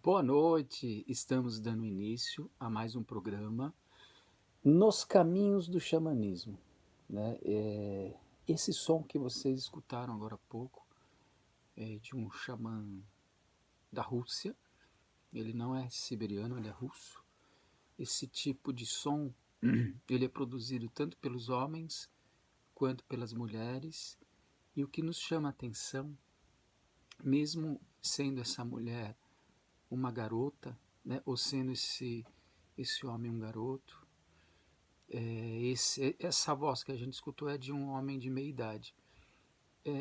Boa noite, estamos dando início a mais um programa Nos Caminhos do Xamanismo, né? Esse som que vocês escutaram agora há pouco é de um xamã da Rússia, ele não é siberiano, ele é russo. Esse tipo de som, ele é produzido tanto pelos homens quanto pelas mulheres, e o que nos chama a atenção, mesmo sendo essa mulher uma garota, né, ou sendo esse homem um garoto, essa voz que a gente escutou é de um homem de meia idade.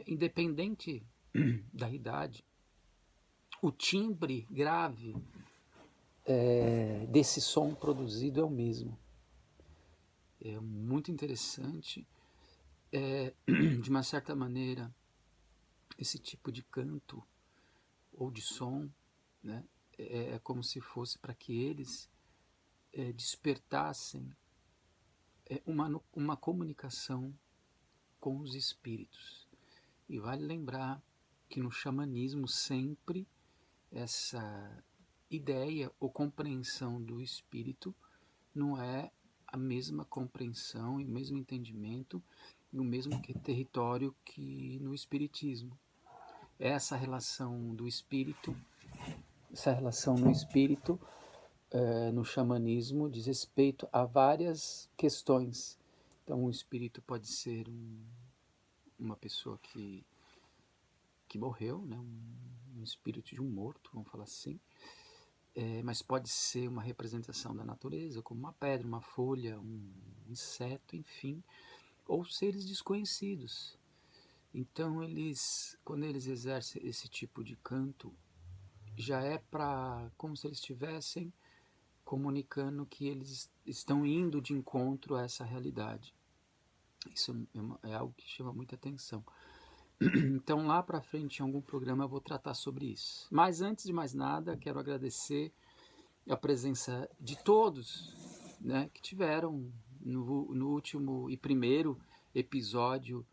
Independente da idade, o timbre grave desse som produzido é o mesmo. É muito interessante. De uma certa maneira, esse tipo de canto ou de som, né, é como se fosse para que eles despertassem uma comunicação com os espíritos. E vale lembrar que no xamanismo sempre essa ideia ou compreensão do espírito não é a mesma compreensão e o mesmo entendimento e o mesmo território que no espiritismo. Essa relação do espírito, essa relação no espírito, no xamanismo, diz respeito a várias questões. Então, o espírito pode ser uma pessoa que morreu, né? Um espírito de um morto, vamos falar assim, mas pode ser uma representação da natureza, como uma pedra, uma folha, um inseto, enfim, ou seres desconhecidos. Então, quando eles exercem esse tipo de canto, já é como se eles estivessem comunicando que eles estão indo de encontro a essa realidade. Isso é algo que chama muita atenção. Então, lá para frente, em algum programa, eu vou tratar sobre isso. Mas, antes de mais nada, quero agradecer a presença de todos, né, que tiveram no último e primeiro episódio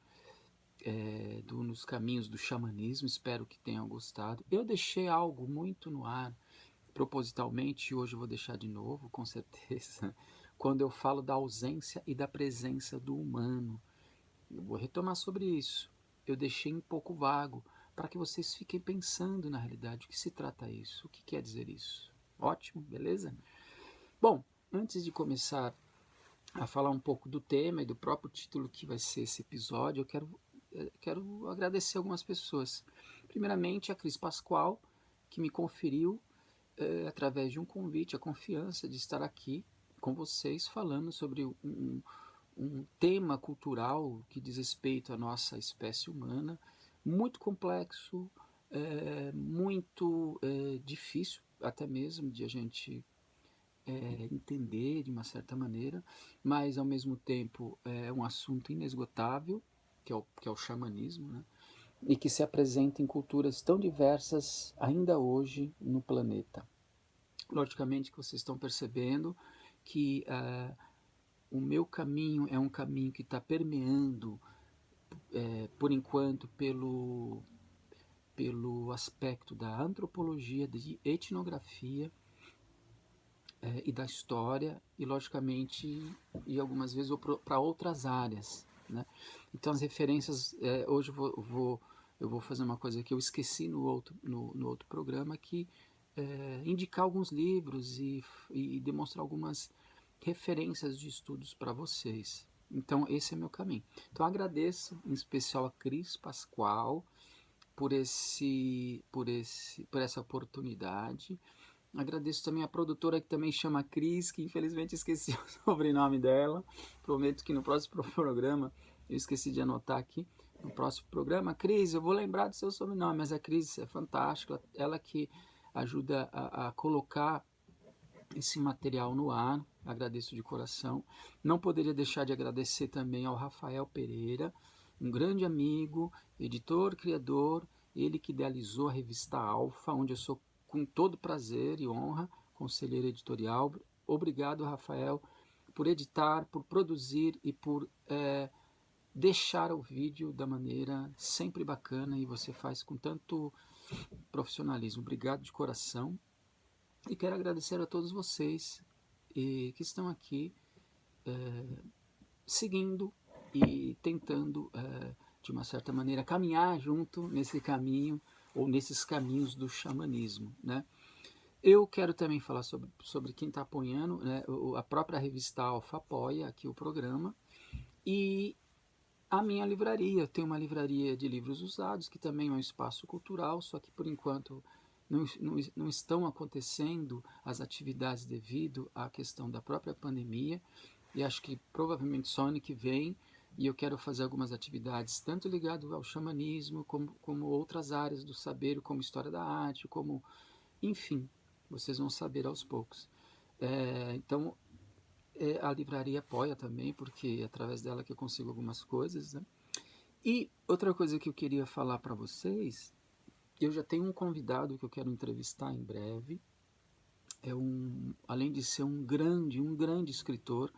Nos Caminhos do Xamanismo. Espero que tenham gostado. Eu deixei algo muito no ar, propositalmente, e hoje eu vou deixar de novo, com certeza, quando eu falo da ausência e da presença do humano. Eu vou retomar sobre isso. Eu deixei um pouco vago para que vocês fiquem pensando na realidade. O que se trata isso? O que quer dizer isso? Ótimo, beleza? Bom, antes de começar a falar um pouco do tema e do próprio título que vai ser esse episódio, eu quero agradecer algumas pessoas. Primeiramente, a Cris Pascoal, que me conferiu, através de um convite, a confiança de estar aqui com vocês falando sobre um tema cultural que diz respeito à nossa espécie humana, muito complexo, muito difícil até mesmo de a gente entender de uma certa maneira, mas ao mesmo tempo é um assunto inesgotável, que é o xamanismo, né? E que se apresenta em culturas tão diversas ainda hoje no planeta. Logicamente que vocês estão percebendo que o meu caminho é um caminho que está permeando, por enquanto, pelo aspecto da antropologia, de etnografia e da história, e logicamente, e algumas vezes para outras áreas, né? Então as referências, hoje eu vou fazer uma coisa que eu esqueci no outro programa, que indicar alguns livros e demonstrar algumas referências de estudos para vocês. Então esse é meu caminho. Então agradeço em especial a Cris Pascoal por essa oportunidade. Agradeço também a produtora, que também chama Cris, que infelizmente esqueci o sobrenome dela. Prometo que no próximo programa, eu esqueci de anotar aqui, no próximo programa, Cris, eu vou lembrar do seu sobrenome, mas a Cris é fantástica, ela que ajuda a colocar esse material no ar. Agradeço de coração. Não poderia deixar de agradecer também ao Rafael Pereira, um grande amigo, editor, criador, ele que idealizou a revista Alfa, onde eu sou, com todo prazer e honra, conselheiro editorial. Obrigado, Rafael, por editar, por produzir e por deixar o vídeo da maneira sempre bacana, e você faz com tanto profissionalismo. Obrigado de coração. E quero agradecer a todos vocês que estão aqui seguindo e tentando, de uma certa maneira, caminhar junto nesse caminho ou nesses caminhos do xamanismo, né? Eu quero também falar sobre quem está apoiando, né? A própria revista Alfa apoia aqui o programa e a minha livraria. Eu tenho uma livraria de livros usados, que também é um espaço cultural, só que por enquanto não estão acontecendo as atividades devido à questão da própria pandemia, e acho que provavelmente só ano que vem, e eu quero fazer algumas atividades, tanto ligado ao xamanismo, como outras áreas do saber, como história da arte, como, enfim, vocês vão saber aos poucos. Então, a livraria apoia também, porque é através dela que eu consigo algumas coisas, né? E outra coisa que eu queria falar para vocês, eu já tenho um convidado que eu quero entrevistar em breve. Além de ser um grande escritor,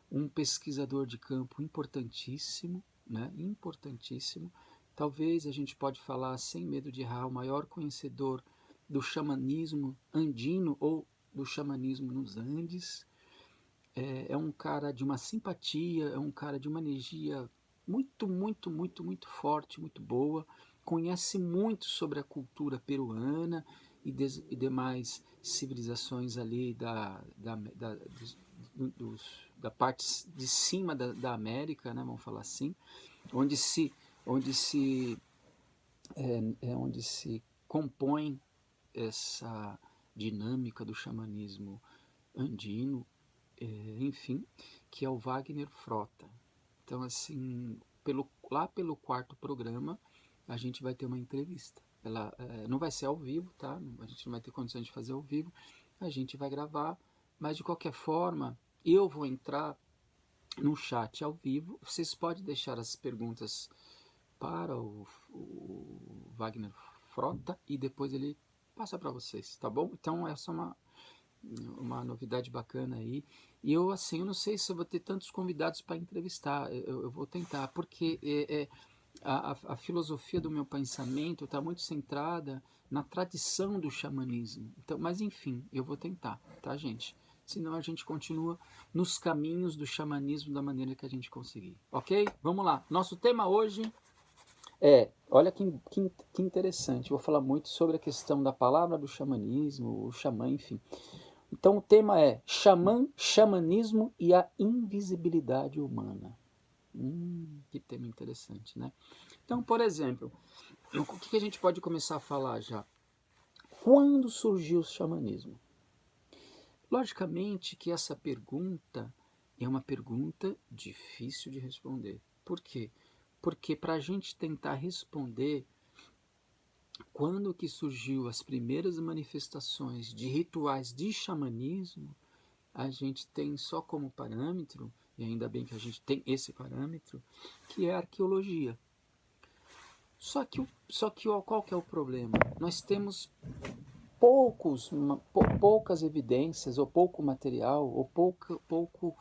um pesquisador de campo importantíssimo, né? Importantíssimo. Talvez a gente pode falar, sem medo de errar, o maior conhecedor do xamanismo andino ou do xamanismo nos Andes. É um cara de uma simpatia, é um cara de uma energia muito forte, muito boa, conhece muito sobre a cultura peruana e demais civilizações ali da parte de cima da América, né, vamos falar assim, onde se, onde se, onde se compõe essa dinâmica do xamanismo andino, enfim, que é o Wagner Frota. Então, assim, lá pelo quarto programa, a gente vai ter uma entrevista. Ela não vai ser ao vivo, tá? A gente não vai ter condições de fazer ao vivo. A gente vai gravar, mas de qualquer forma, eu vou entrar no chat ao vivo. Vocês podem deixar as perguntas para o Wagner Frota e depois ele passa para vocês, tá bom? Então, essa é uma novidade bacana aí. E eu, assim, eu não sei se eu vou ter tantos convidados para entrevistar. Eu vou tentar, porque a filosofia do meu pensamento está muito centrada na tradição do xamanismo. Então, mas enfim, eu vou tentar, tá, gente? Senão a gente continua nos caminhos do xamanismo da maneira que a gente conseguir. Ok? Vamos lá. Nosso tema hoje olha que interessante. Vou falar muito sobre a questão da palavra do xamanismo, o xamã, enfim. Então o tema é xamanismo e a invisibilidade humana. Que tema interessante, né? Então, por exemplo, o que a gente pode começar a falar já? Quando surgiu o xamanismo? Logicamente que essa pergunta é uma pergunta difícil de responder. Por quê? Porque para a gente tentar responder quando que surgiu as primeiras manifestações de rituais de xamanismo, a gente tem só como parâmetro, e ainda bem que a gente tem esse parâmetro, que é a arqueologia. Só que qual que é o problema? Nós temos poucas evidências, ou pouco material, ou pouco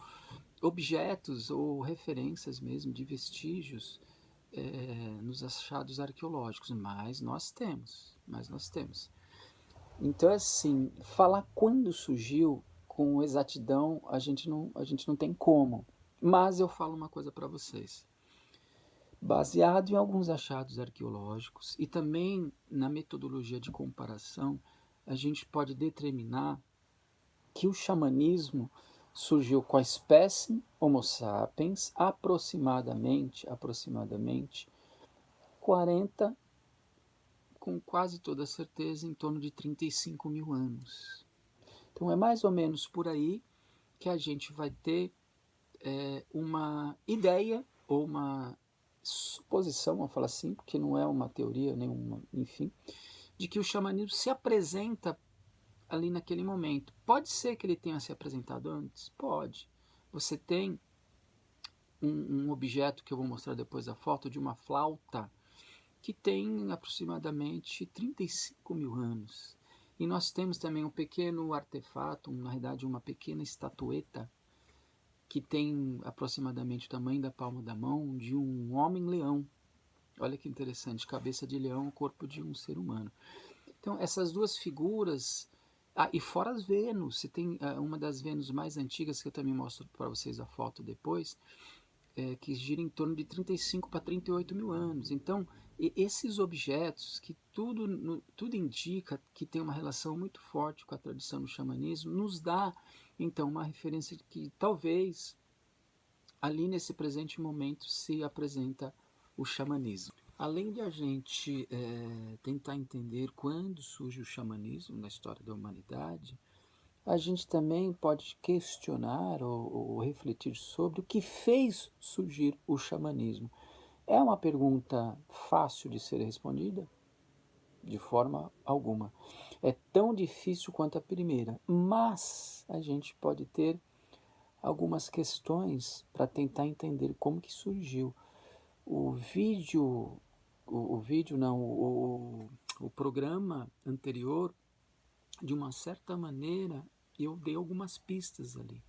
objetos ou referências mesmo de vestígios nos achados arqueológicos, mas nós temos. Então, assim, falar quando surgiu com exatidão a gente não tem como. Mas eu falo uma coisa para vocês. Baseado em alguns achados arqueológicos e também na metodologia de comparação, a gente pode determinar que o xamanismo surgiu com a espécie Homo sapiens aproximadamente 40, com quase toda certeza, em torno de 35 mil anos. Então é mais ou menos por aí que a gente vai ter uma ideia ou uma suposição, vamos falar assim, porque não é uma teoria nenhuma, enfim, de que o xamanismo se apresenta ali naquele momento. Pode ser que ele tenha se apresentado antes? Pode. Você tem um objeto que eu vou mostrar depois a foto de uma flauta que tem aproximadamente 35 mil anos. E nós temos também um pequeno artefato, na verdade uma pequena estatueta, que tem aproximadamente o tamanho da palma da mão, de um homem-leão. Olha que interessante, cabeça de leão, corpo de um ser humano. Então essas duas figuras E fora as Vênus, você tem uma das Vênus mais antigas, que eu também mostro para vocês a foto depois, que gira em torno de 35 para 38 mil anos. Então, esses objetos, que tudo indica que tem uma relação muito forte com a tradição do xamanismo, nos dá, então, uma referência de que talvez ali nesse presente momento se apresenta o xamanismo. Além de a gente tentar entender quando surge o xamanismo na história da humanidade, a gente também pode questionar ou refletir sobre o que fez surgir o xamanismo. É uma pergunta fácil de ser respondida? De forma alguma. É tão difícil quanto a primeira, mas a gente pode ter algumas questões para tentar entender como que surgiu. O vídeo, o vídeo não, o programa anterior, de uma certa maneira, eu dei algumas pistas ali.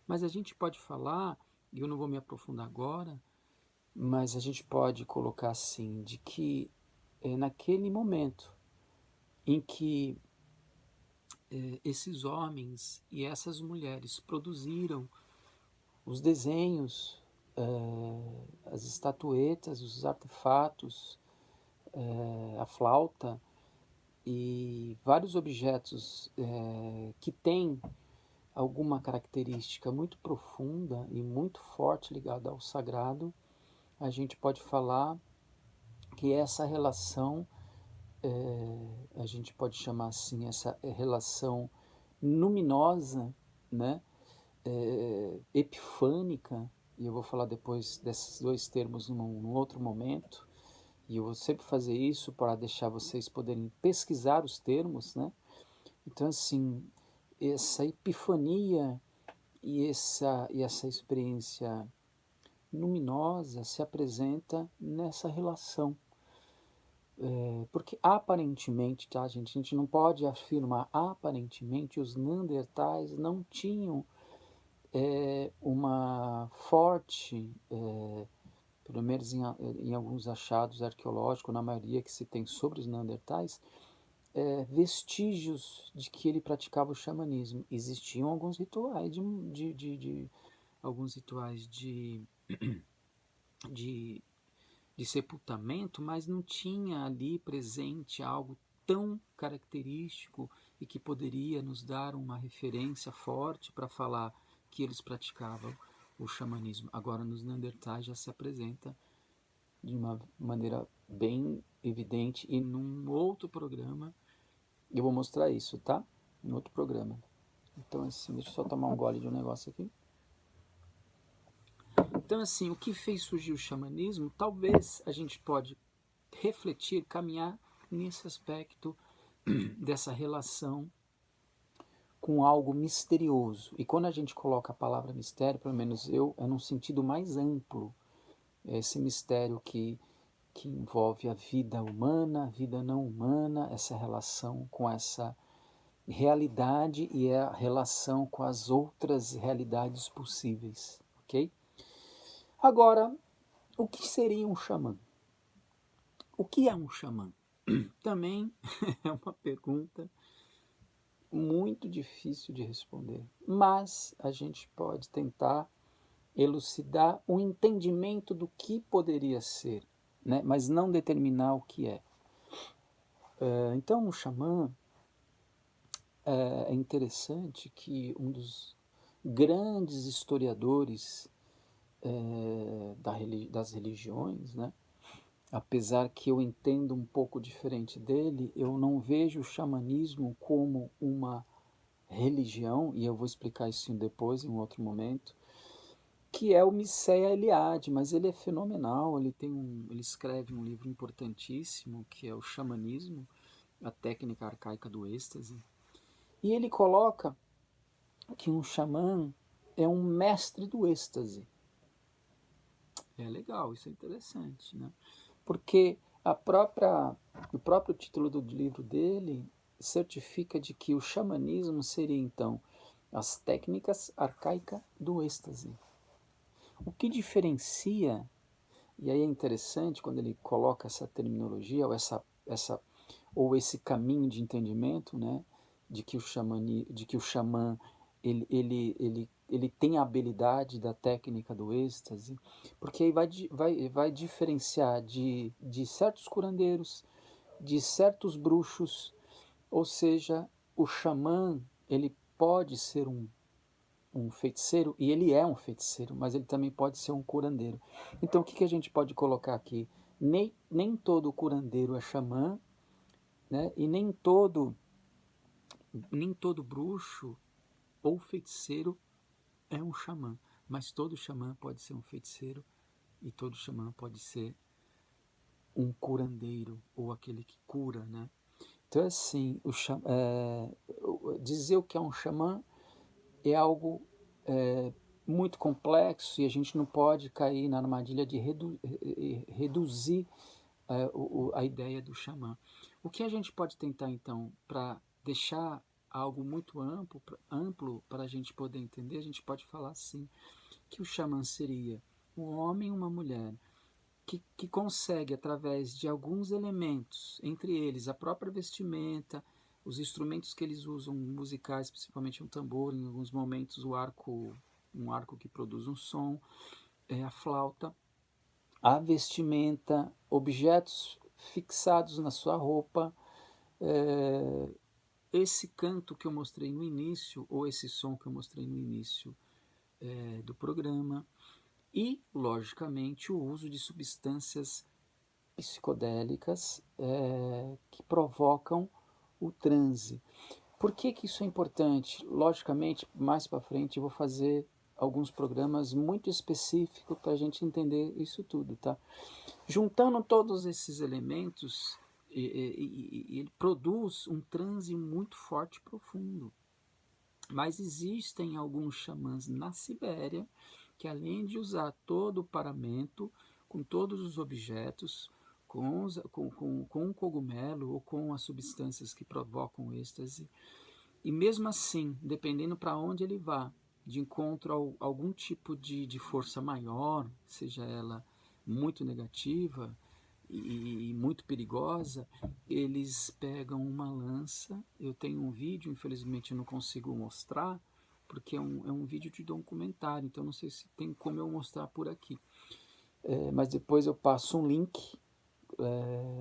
Mas a gente pode falar, e eu não vou me aprofundar agora, mas a gente pode colocar assim, de que naquele momento em que esses homens e essas mulheres produziram os desenhos, as estatuetas, os artefatos, a flauta e vários objetos que têm alguma característica muito profunda e muito forte ligada ao sagrado, a gente pode falar que essa relação, a gente pode chamar assim, essa relação luminosa, né, epifânica, e eu vou falar depois desses dois termos num outro momento, e eu vou sempre fazer isso para deixar vocês poderem pesquisar os termos, né? Então, assim, essa epifania e essa experiência luminosa se apresenta nessa relação. Porque aparentemente, tá, gente? A gente não pode afirmar, aparentemente os Neandertais não tinham uma forte, pelo menos em alguns achados arqueológicos, na maioria que se tem sobre os Neandertais, vestígios de que ele praticava o xamanismo. Existiam alguns rituais alguns rituais de, de sepultamento, mas não tinha ali presente algo tão característico e que poderia nos dar uma referência forte para falar que eles praticavam o xamanismo. Agora, nos Neandertais já se apresenta de uma maneira bem evidente, e num outro programa eu vou mostrar isso, tá? Em outro programa. Então, assim, deixa eu só tomar um gole de um negócio aqui. Então, assim, o que fez surgir o xamanismo, talvez a gente pode refletir, caminhar nesse aspecto dessa relação com algo misterioso. E quando a gente coloca a palavra mistério, pelo menos eu, é num sentido mais amplo. É esse mistério que envolve a vida humana, a vida não humana, essa relação com essa realidade e a relação com as outras realidades possíveis, ok? Agora, o que seria um xamã? O que é um xamã? Também é uma pergunta muito difícil de responder, mas a gente pode tentar elucidar o entendimento do que poderia ser, né? Mas não determinar o que é. Então, um xamã, é interessante que um dos grandes historiadores das religiões, né? Apesar que eu entendo um pouco diferente dele, eu não vejo o xamanismo como uma religião, e eu vou explicar isso depois, em um outro momento, que é o Mircea Eliade, mas ele é fenomenal, ele escreve um livro importantíssimo, que é o Xamanismo, a técnica arcaica do êxtase, e ele coloca que um xamã é um mestre do êxtase. É legal, isso é interessante, né? Porque o próprio título do livro dele certifica de que o xamanismo seria, então, as técnicas arcaicas do êxtase. O que diferencia, e aí é interessante quando ele coloca essa terminologia, ou esse caminho de entendimento, né, de que o xamã ele tem a habilidade da técnica do êxtase, porque aí vai diferenciar de certos curandeiros, de certos bruxos, ou seja, o xamã ele pode ser um feiticeiro, e ele é um feiticeiro, mas ele também pode ser um curandeiro. Então o que a gente pode colocar aqui? Nem todo curandeiro é xamã, né? E nem todo bruxo ou feiticeiro é um xamã, mas todo xamã pode ser um feiticeiro e todo xamã pode ser um curandeiro ou aquele que cura, né? Então assim, dizer o que é um xamã é algo muito complexo, e a gente não pode cair na armadilha de reduzir a ideia do xamã. O que a gente pode tentar então, para deixar algo muito amplo para a gente poder entender, a gente pode falar assim, que o xamã seria um homem e uma mulher que consegue, através de alguns elementos, entre eles a própria vestimenta, os instrumentos que eles usam musicais, principalmente um tambor, em alguns momentos um arco que produz um som, a flauta, a vestimenta, objetos fixados na sua roupa, esse canto que eu mostrei no início, ou esse som que eu mostrei no início do programa, e, logicamente, o uso de substâncias psicodélicas que provocam o transe. Por que isso é importante? Logicamente, mais para frente eu vou fazer alguns programas muito específicos para a gente entender isso tudo, tá? Juntando todos esses elementos, ele produz um transe muito forte e profundo. Mas existem alguns xamãs na Sibéria que, além de usar todo o paramento, com todos os objetos, com o cogumelo ou com as substâncias que provocam êxtase, e mesmo assim, dependendo para onde ele vá, de encontro a algum tipo de força maior, seja ela muito negativa e muito perigosa, eles pegam uma lança. Eu tenho um vídeo, infelizmente eu não consigo mostrar, porque é um vídeo de documentário, então não sei se tem como eu mostrar por aqui. Mas depois eu passo um link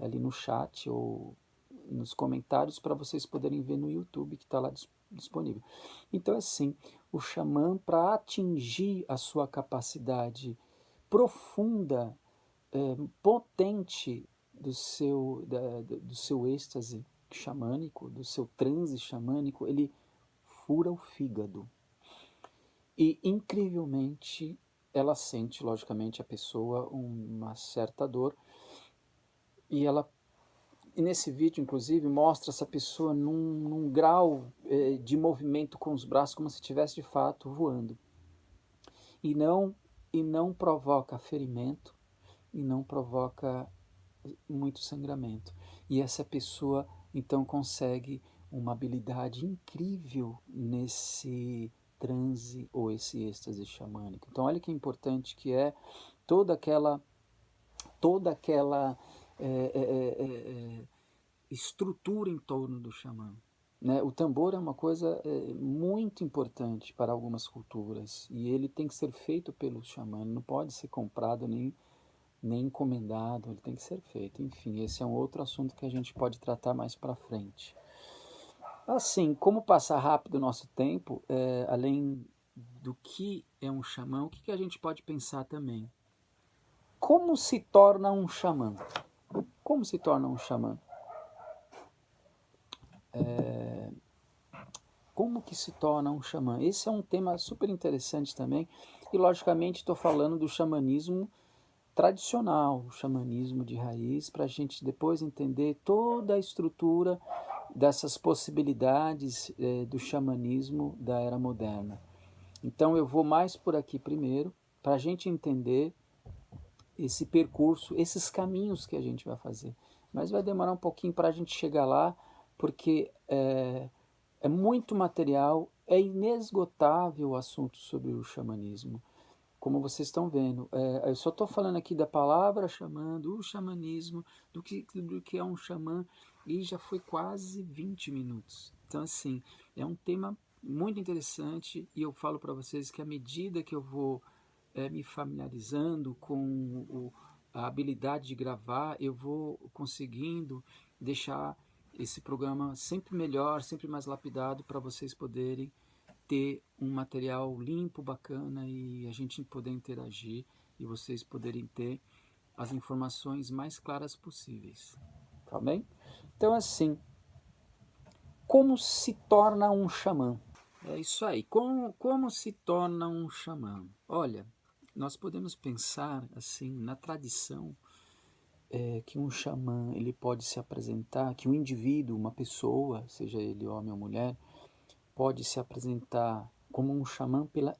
ali no chat ou nos comentários para vocês poderem ver no YouTube, que está lá disponível. Então, assim, o xamã, para atingir a sua capacidade profunda, potente do seu êxtase xamânico, do seu transe xamânico, ele fura o fígado. E, incrivelmente, ela sente, logicamente, a pessoa uma certa dor, e nesse vídeo, inclusive, mostra essa pessoa num grau de movimento com os braços, como se estivesse de fato voando. E não provoca ferimento, e não provoca muito sangramento. E essa pessoa, então, consegue uma habilidade incrível nesse transe ou esse êxtase xamânico. Então, olha que importante que é toda aquela estrutura em torno do xamã. Né? O tambor é uma coisa muito importante para algumas culturas, e ele tem que ser feito pelo xamã, não pode ser comprado nem encomendado, ele tem que ser feito. Enfim, esse é um outro assunto que a gente pode tratar mais para frente. Assim, como passa rápido o nosso tempo, além do que é um xamã, o que a gente pode pensar também? Como se torna um xamã? Como se torna um xamã? Como que se torna um xamã? Esse é um tema super interessante também, e logicamente estou falando do xamanismo tradicional, o xamanismo de raiz, para a gente depois entender toda a estrutura dessas possibilidades do xamanismo da era moderna. Então eu vou mais por aqui primeiro, para a gente entender esse percurso, esses caminhos que a gente vai fazer. Mas vai demorar um pouquinho para a gente chegar lá, porque é muito material, é inesgotável o assunto sobre o xamanismo. Como vocês estão vendo, eu só estou falando aqui da palavra xamã, do xamanismo, do que é um xamã, e já foi quase 20 minutos. Então, assim, é um tema muito interessante e eu falo para vocês que à medida que eu vou me familiarizando com a habilidade de gravar, eu vou conseguindo deixar esse programa sempre melhor, sempre mais lapidado para vocês poderem ter um material limpo, bacana e a gente poder interagir e vocês poderem ter as informações mais claras possíveis. Tá bem? Então, assim, como se torna um xamã? É isso aí. Como se torna um xamã? Olha, nós podemos pensar assim na tradição que um xamã ele pode se apresentar, que um indivíduo, uma pessoa, seja ele homem ou mulher, pode se apresentar como um xamã pela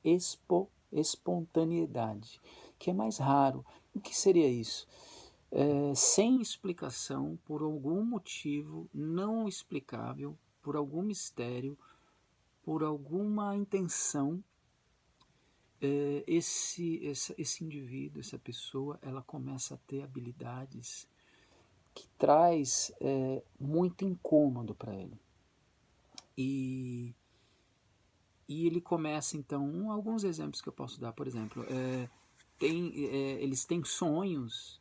espontaneidade, que é mais raro. O que seria isso? Sem explicação, por algum motivo não explicável, por algum mistério, por alguma intenção, esse indivíduo, essa pessoa, ela começa a ter habilidades que traz muito incômodo para ele. E ele começa, então, alguns exemplos que eu posso dar, por exemplo, eles têm sonhos,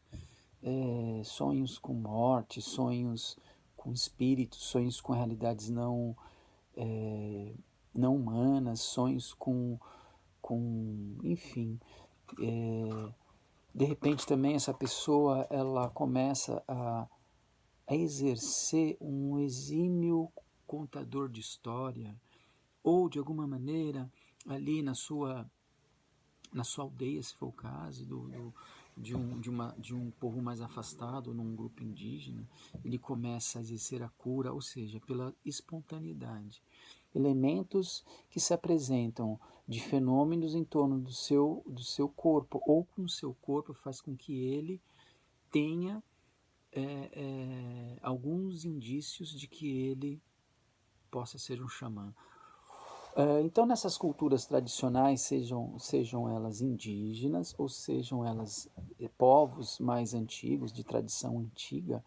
sonhos com morte, sonhos com espíritos, sonhos com realidades não humanas, sonhos enfim, de repente também essa pessoa ela começa a exercer um exímio contador de história, ou de alguma maneira ali na sua aldeia, se for o caso, de um povo mais afastado, num grupo indígena, ele começa a exercer a cura, ou seja, pela espontaneidade. Elementos que se apresentam de fenômenos em torno do seu corpo, ou com o seu corpo, faz com que ele tenha alguns indícios de que ele possa ser um xamã. Então, nessas culturas tradicionais, sejam elas indígenas ou sejam elas povos mais antigos, de tradição antiga,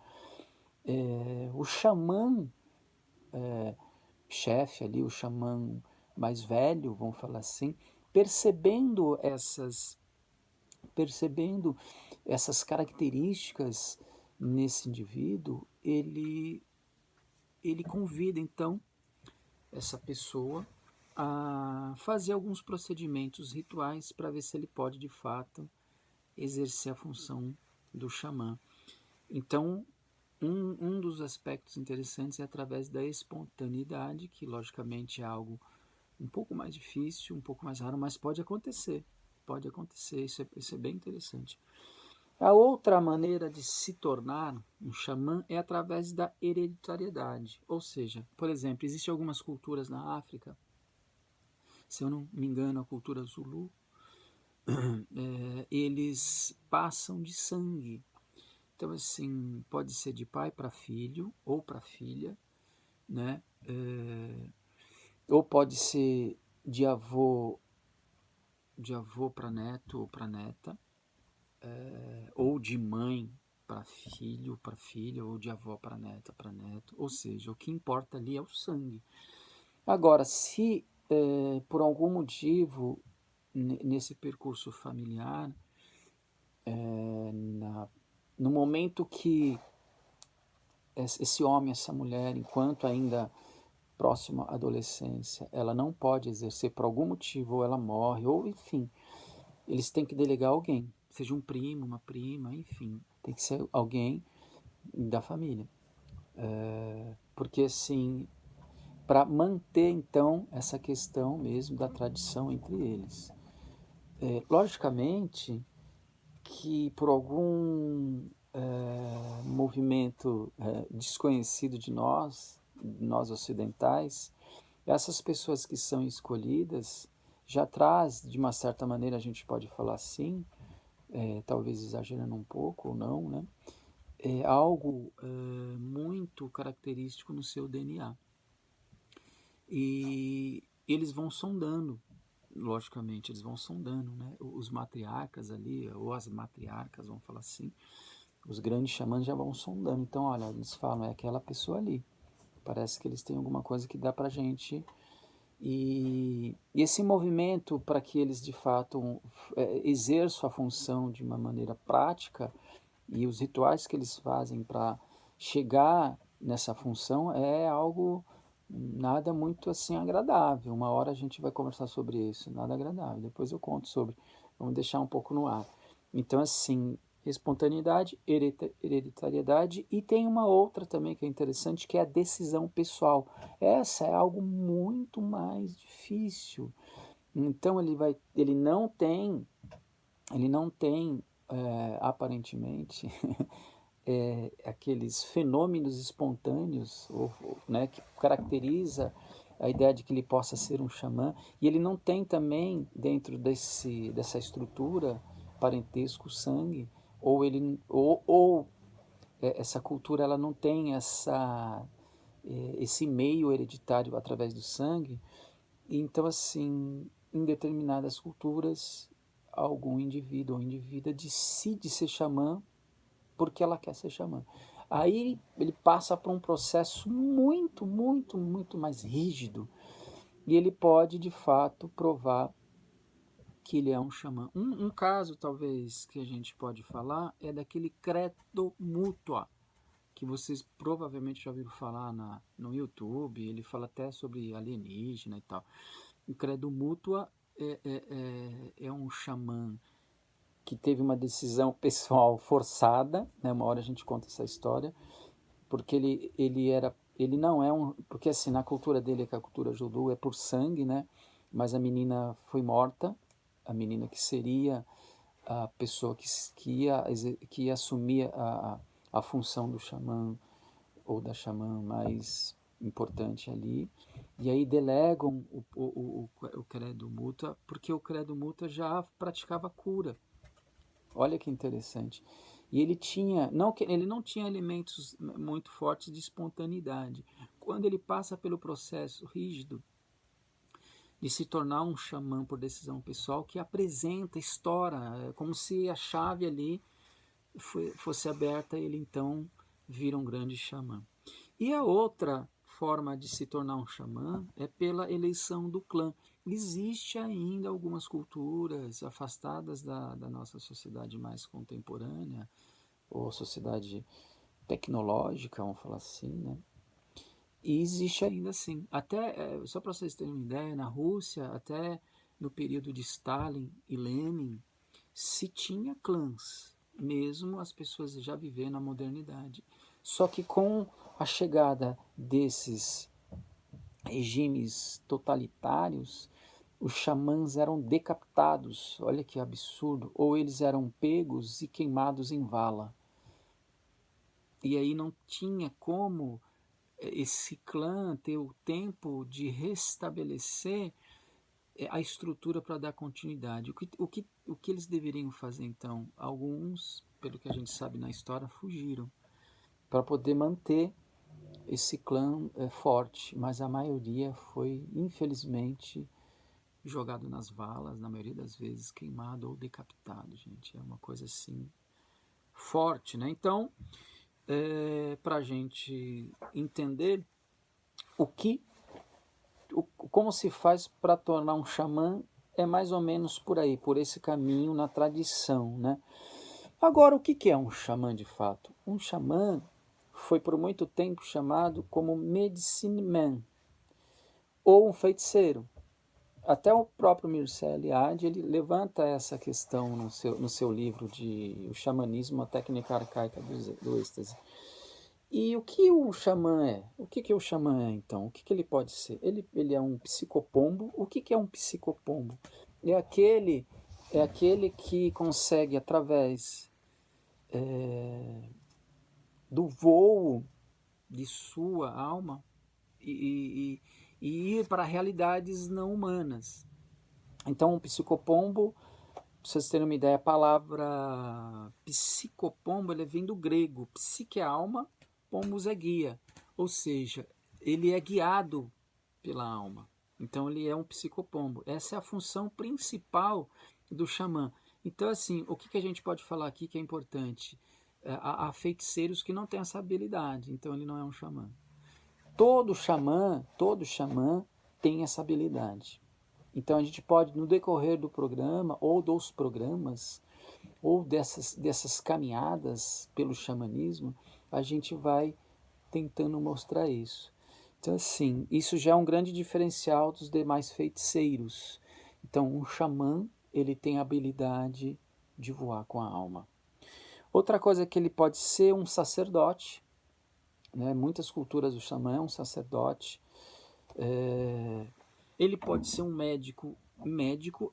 o xamã chefe ali, o xamã mais velho, vamos falar assim, percebendo essas características nesse indivíduo, ele convida então essa pessoa a fazer alguns procedimentos rituais para ver se ele pode de fato exercer a função do xamã. Então, um dos aspectos interessantes é através da espontaneidade, que logicamente é algo um pouco mais difícil, um pouco mais raro, mas pode acontecer, isso é bem interessante. A outra maneira de se tornar um xamã é através da hereditariedade, ou seja, por exemplo, existem algumas culturas na África, se eu não me engano, a cultura Zulu, eles passam de sangue. Então, assim, pode ser de pai para filho ou para filha, né? Ou pode ser de avô para neto ou para neta, ou de mãe para filho, para filha, ou de avó para neta, para neto. Ou seja, o que importa ali é o sangue. Agora, se por algum motivo nesse percurso familiar, no momento que esse homem, essa mulher, enquanto ainda próxima à adolescência, ela não pode exercer por algum motivo, ou ela morre, ou enfim, eles têm que delegar alguém, seja um primo, uma prima, enfim, tem que ser alguém da família. Porque assim, para manter então essa questão mesmo da tradição entre eles. Logicamente que por algum movimento desconhecido de nós ocidentais, essas pessoas que são escolhidas já traz, de uma certa maneira, a gente pode falar assim, talvez exagerando um pouco ou não, né? Algo muito característico no seu DNA. E eles vão sondando, logicamente, eles vão sondando, né? Os matriarcas ali, ou as matriarcas, vamos falar assim, os grandes xamãs já vão sondando. Então, olha, eles falam, é aquela pessoa ali. Parece que eles têm alguma coisa que dá pra gente. E esse movimento para que eles de fato exerçam a função de uma maneira prática e os rituais que eles fazem para chegar nessa função é algo nada muito assim agradável. Uma hora a gente vai conversar sobre isso, nada agradável. Depois eu conto sobre, vamos deixar um pouco no ar. Então assim, espontaneidade, hereditariedade e tem uma outra também que é interessante, que é a decisão pessoal. Essa é algo muito mais difícil. Então ele não tem aparentemente aqueles fenômenos espontâneos, né, que caracteriza a ideia de que ele possa ser um xamã, e ele não tem também, dentro dessa estrutura, parentesco, sangue, essa cultura ela não tem esse meio hereditário através do sangue. Então, assim, em determinadas culturas, algum indivíduo ou indivídua decide ser xamã porque ela quer ser xamã. Aí ele passa por um processo muito, muito, muito mais rígido e ele pode, de fato, provar que ele é um xamã. Um caso, talvez, que a gente pode falar é daquele credo mútua, que vocês provavelmente já ouviram falar no YouTube. Ele fala até sobre alienígena e tal. O credo mútua é um xamã que teve uma decisão pessoal forçada, né? Uma hora a gente conta essa história, porque ele não é um, porque assim, na cultura dele, que é a cultura judô, é por sangue, né? Mas a menina foi morta, a menina que seria a pessoa que ia assumir a função do xamã ou da xamã mais importante ali, e aí delegam o credo mútua, porque o credo mútua já praticava cura. Olha que interessante. E ele não tinha elementos muito fortes de espontaneidade. Quando ele passa pelo processo rígido de se tornar um xamã por decisão pessoal, que apresenta, estoura, como se a chave ali fosse aberta, ele então vira um grande xamã. E a outra forma de se tornar um xamã é pela eleição do clã. Existe ainda algumas culturas afastadas da nossa sociedade mais contemporânea, ou sociedade tecnológica, vamos falar assim, né? E existe ainda assim. Até, só para vocês terem uma ideia, na Rússia, até no período de Stalin e Lenin, se tinha clãs, mesmo as pessoas já vivendo a modernidade. Só que com a chegada desses regimes totalitários, os xamãs eram decapitados, olha que absurdo, ou eles eram pegos e queimados em vala. E aí não tinha como esse clã ter o tempo de restabelecer a estrutura para dar continuidade. O que eles deveriam fazer então? Alguns, pelo que a gente sabe na história, fugiram para poder manter esse clã forte, mas a maioria foi, infelizmente, jogado nas valas, na maioria das vezes queimado ou decapitado, gente. É uma coisa assim forte, né? Então, para a gente entender como se faz para tornar um xamã, é mais ou menos por aí, por esse caminho na tradição, né? Agora, o que é um xamã de fato? Um xamã foi por muito tempo chamado como medicine man, ou um feiticeiro. Até o próprio Mircea Eliade, ele levanta essa questão no seu livro de O Xamanismo, a Técnica Arcaica do Êxtase. E o que o xamã é? O que o xamã é, então? O que ele pode ser? Ele é um psicopombo. O que é um psicopombo? É aquele que consegue, através do voo de sua alma, e ir para realidades não humanas. Então, um psicopombo, para vocês terem uma ideia, a palavra psicopombo ele vem do grego. Psique é alma, pombos é guia. Ou seja, ele é guiado pela alma. Então, ele é um psicopombo. Essa é a função principal do xamã. Então, assim, o que a gente pode falar aqui que é importante? Há feiticeiros que não têm essa habilidade, então ele não é um xamã. todo xamã tem essa habilidade. Então a gente pode, no decorrer do programa, ou dos programas, ou dessas caminhadas pelo xamanismo, a gente vai tentando mostrar isso. Então, assim, isso já é um grande diferencial dos demais feiticeiros. Então, um xamã, ele tem a habilidade de voar com a alma. Outra coisa é que ele pode ser um sacerdote, né? Muitas culturas o xamã é um sacerdote. Ele pode ser um médico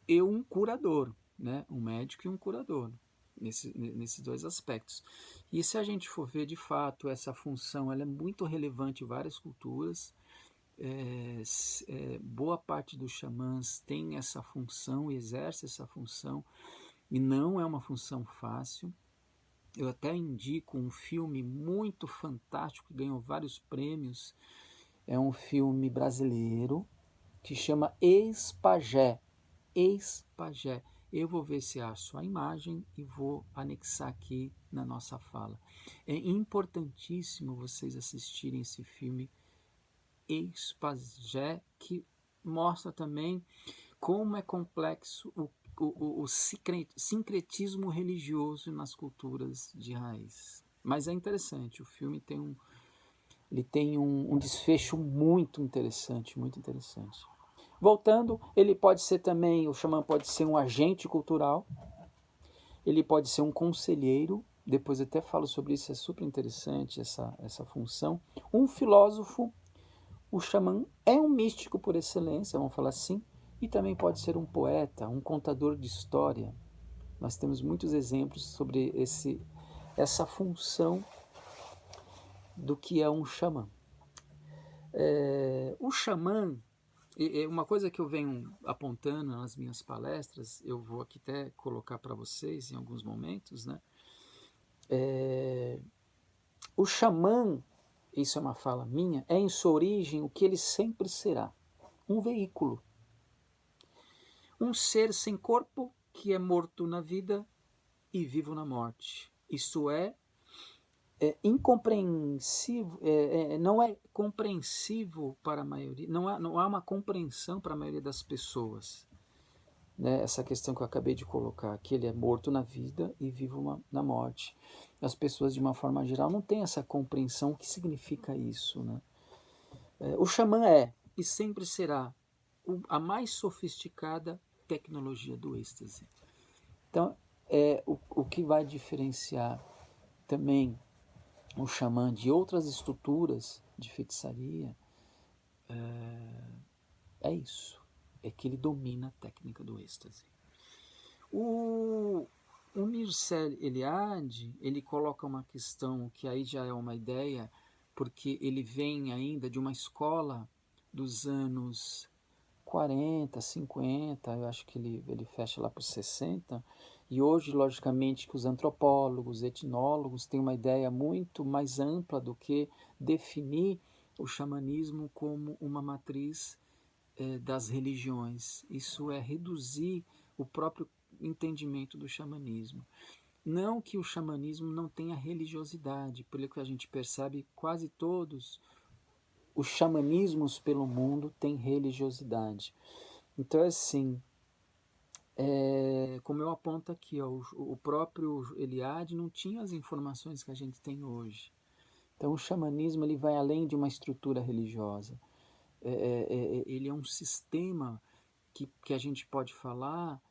e um curador, né? Um médico e um curador, nesses dois aspectos. E se a gente for ver de fato, essa função ela é muito relevante em várias culturas. Boa parte dos xamãs tem essa função, exerce essa função, e não é uma função fácil. Eu até indico um filme muito fantástico, que ganhou vários prêmios. É um filme brasileiro que chama Ex-Pajé. Ex-Pajé. Eu vou ver se acho a imagem e vou anexar aqui na nossa fala. É importantíssimo vocês assistirem esse filme Ex-Pajé, que mostra também como é complexo o sincretismo religioso nas culturas de raiz. Mas é interessante, o filme tem um desfecho muito interessante, muito interessante. Voltando, ele pode ser também, o xamã pode ser um agente cultural, ele pode ser um conselheiro, depois eu até falo sobre isso, é super interessante essa função. Um filósofo, o xamã é um místico por excelência, vamos falar assim, e também pode ser um poeta, um contador de história. Nós temos muitos exemplos sobre essa função do que é um xamã. O xamã, uma coisa que eu venho apontando nas minhas palestras, eu vou aqui até colocar para vocês em alguns momentos, né? O xamã, isso é uma fala minha, é em sua origem o que ele sempre será, um veículo. Um ser sem corpo que é morto na vida e vivo na morte. Isso é incompreensível, não é compreensível para a maioria, não há uma compreensão para a maioria das pessoas. Né? Essa questão que eu acabei de colocar, que ele é morto na vida e vivo na morte. As pessoas, de uma forma geral, não têm essa compreensão. O que significa isso? Né? O xamã é e sempre será a mais sofisticada tecnologia do êxtase. Então, o que vai diferenciar também o xamã de outras estruturas de feitiçaria é isso, é que ele domina a técnica do êxtase. O Mircea Eliade, ele coloca uma questão que aí já é uma ideia, porque ele vem ainda de uma escola dos anos 40, 50, eu acho que ele fecha lá para os 60, e hoje, logicamente, que os antropólogos, etnólogos têm uma ideia muito mais ampla do que definir o xamanismo como uma matriz das religiões. Isso é reduzir o próprio entendimento do xamanismo. Não que o xamanismo não tenha religiosidade, pelo que a gente percebe, quase todos os xamanismos pelo mundo têm religiosidade. Então, assim, como eu aponto aqui, ó, o próprio Eliade não tinha as informações que a gente tem hoje. Então, o xamanismo ele vai além de uma estrutura religiosa. Ele é um sistema que a gente pode falar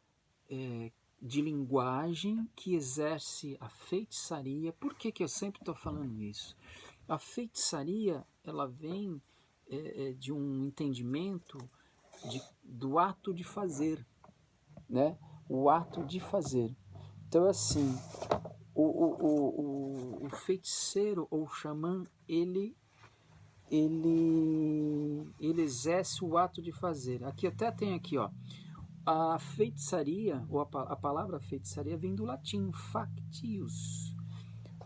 de linguagem que exerce a feitiçaria. Por que eu sempre estou falando isso? A feitiçaria ela vem de um entendimento do ato de fazer, né? O ato de fazer. Então, assim, o feiticeiro ou o xamã, ele exerce o ato de fazer. Aqui até tem aqui, ó, a feitiçaria, ou a palavra feitiçaria vem do latim factius.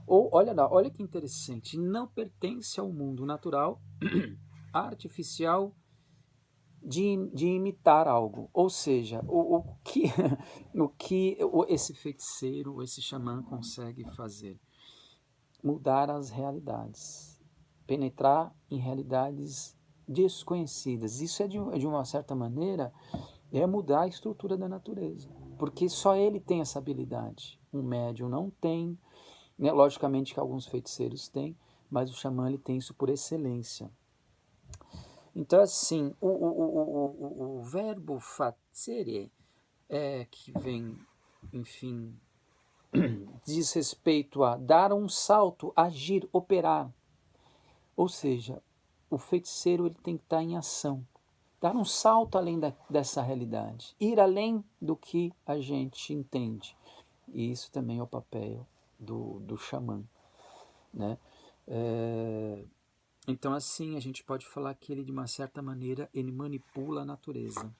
Ou, olha que interessante, não pertence ao mundo natural, artificial, de imitar algo. Ou seja, o que esse feiticeiro, esse xamã consegue fazer? Mudar as realidades. penetrar em realidades desconhecidas. Isso de uma certa maneira, mudar a estrutura da natureza, porque só ele tem essa habilidade. Um médium não tem, né? Logicamente que alguns feiticeiros têm, mas o xamã ele tem isso por excelência. Então, assim, o verbo facere, que vem, enfim, diz respeito a dar um salto, agir, operar. Ou seja, o feiticeiro ele tem que estar em ação, dar um salto além dessa realidade, ir além do que a gente entende. E isso também é o papel do xamã, né? Então, assim, a gente pode falar que ele, de uma certa maneira, ele manipula a natureza.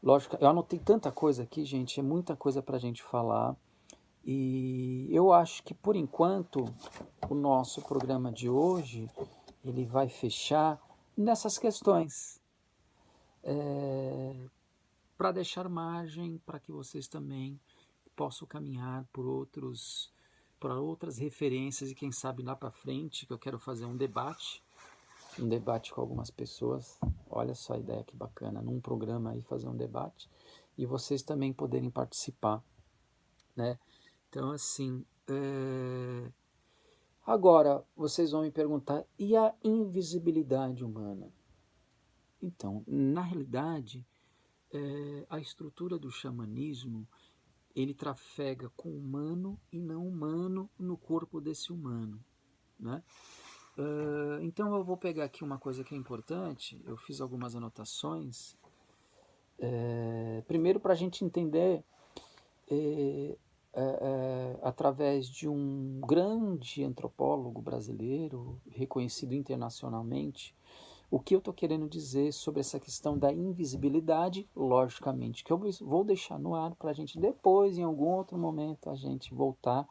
Lógico, eu anotei tanta coisa aqui, gente, é muita coisa para a gente falar. E eu acho que, por enquanto, o nosso programa de hoje, ele vai fechar nessas questões. Para deixar margem para que vocês também possam caminhar por outras referências e quem sabe lá para frente, que eu quero fazer um debate com algumas pessoas. Olha só a ideia que bacana, num programa aí fazer um debate e vocês também poderem participar, né? Então, assim, agora vocês vão me perguntar, e a invisibilidade humana? Então, na realidade, a estrutura do xamanismo, ele trafega com humano e não humano no corpo desse humano, né? Então eu vou pegar aqui uma coisa que é importante, eu fiz algumas anotações, primeiro para a gente entender, através de um grande antropólogo brasileiro, reconhecido internacionalmente, o que eu estou querendo dizer sobre essa questão da invisibilidade, logicamente, que eu vou deixar no ar para a gente depois, em algum outro momento, a gente voltar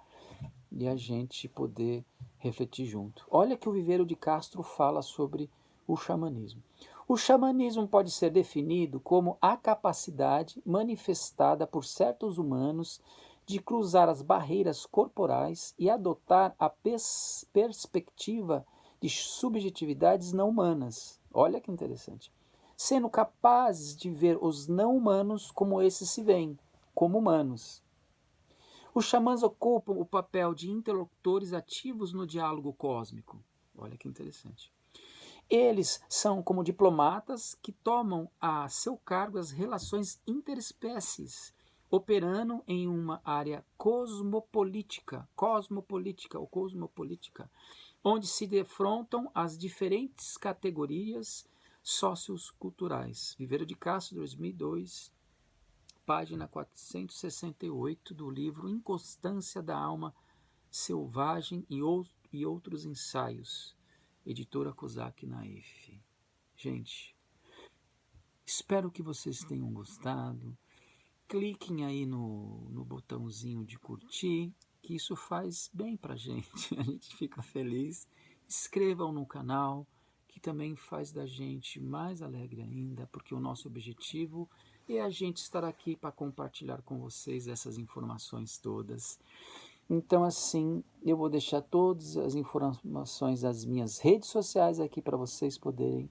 e a gente poder refletir junto. Olha que o Viveiro de Castro fala sobre o xamanismo. O xamanismo pode ser definido como a capacidade manifestada por certos humanos de cruzar as barreiras corporais e adotar a perspectiva de subjetividades não humanas. Olha que interessante. Sendo capazes de ver os não humanos como esses se veem, como humanos. Os xamãs ocupam o papel de interlocutores ativos no diálogo cósmico. Olha que interessante. Eles são como diplomatas que tomam a seu cargo as relações interespécies, operando em uma área cosmopolítica, onde se defrontam as diferentes categorias socioculturais. Viveiro de Castro, 2002, página 468 do livro Inconstância da Alma Selvagem e Outros Ensaios, editora Kozak Naif. Gente, espero que vocês tenham gostado. Cliquem aí no botãozinho de curtir, que isso faz bem pra gente, a gente fica feliz. Inscrevam no canal, que também faz da gente mais alegre ainda, porque o nosso objetivo é a gente estar aqui para compartilhar com vocês essas informações todas. Então, assim, eu vou deixar todas as informações das minhas redes sociais aqui para vocês poderem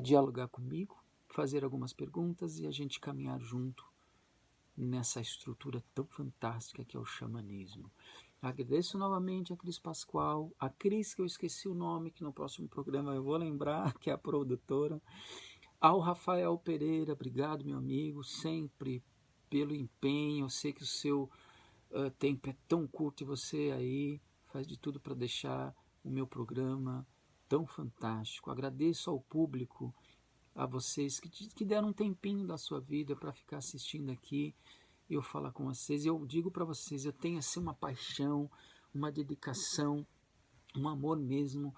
dialogar comigo, fazer algumas perguntas e a gente caminhar junto nessa estrutura tão fantástica que é o xamanismo. Agradeço novamente a Cris Pascoal, a Cris que eu esqueci o nome, que no próximo programa eu vou lembrar, que é a produtora, ao Rafael Pereira, obrigado meu amigo, sempre pelo empenho, eu sei que o seu tempo é tão curto e você aí faz de tudo para deixar o meu programa tão fantástico. Agradeço ao público, a vocês que deram um tempinho da sua vida para ficar assistindo aqui, eu falar com vocês. Eu digo para vocês, eu tenho assim uma paixão, uma dedicação, um amor mesmo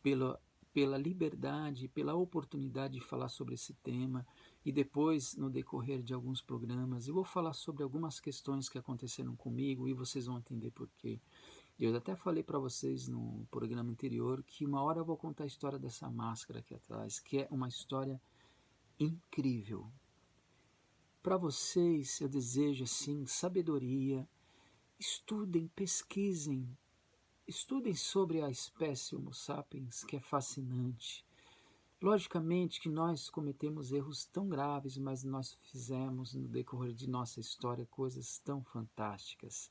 pela liberdade, pela oportunidade de falar sobre esse tema. E depois, no decorrer de alguns programas, eu vou falar sobre algumas questões que aconteceram comigo e vocês vão entender por quê. Eu até falei para vocês no programa anterior que uma hora eu vou contar a história dessa máscara aqui atrás, que é uma história incrível. Para vocês, eu desejo assim sabedoria. Estudem, pesquisem, estudem sobre a espécie Homo sapiens, que é fascinante. Logicamente que nós cometemos erros tão graves, mas nós fizemos no decorrer de nossa história coisas tão fantásticas.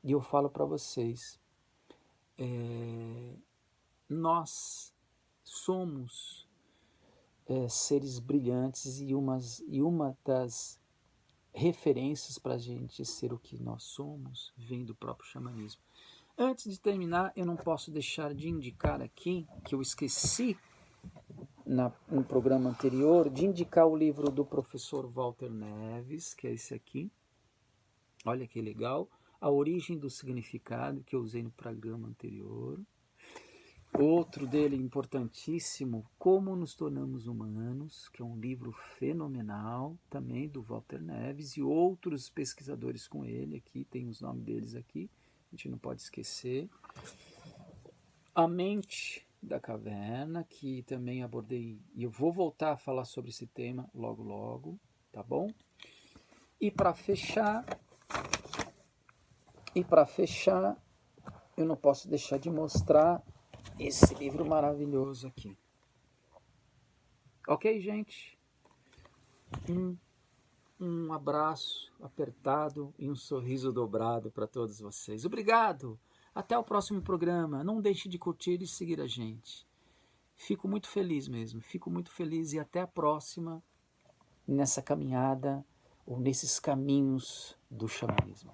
E eu falo para vocês, nós somos seres brilhantes e uma das referências para a gente ser o que nós somos vem do próprio xamanismo. Antes de terminar, eu não posso deixar de indicar aqui, que eu esqueci no programa anterior, de indicar o livro do professor Walter Neves, que é esse aqui. Olha que legal. A Origem do Significado, que eu usei no programa anterior. Outro dele importantíssimo, Como Nos Tornamos Humanos, que é um livro fenomenal, também do Walter Neves, e outros pesquisadores com ele aqui, tem os nomes deles aqui, a gente não pode esquecer. A Mente da Caverna, que também abordei, e eu vou voltar a falar sobre esse tema logo logo, tá bom? E para fechar, eu não posso deixar de mostrar esse livro maravilhoso aqui. Ok, gente? Um abraço apertado e um sorriso dobrado para todos vocês. Obrigado! Até o próximo programa. Não deixe de curtir e seguir a gente. Fico muito feliz mesmo. Fico muito feliz e até a próxima nessa caminhada ou nesses caminhos do xamanismo.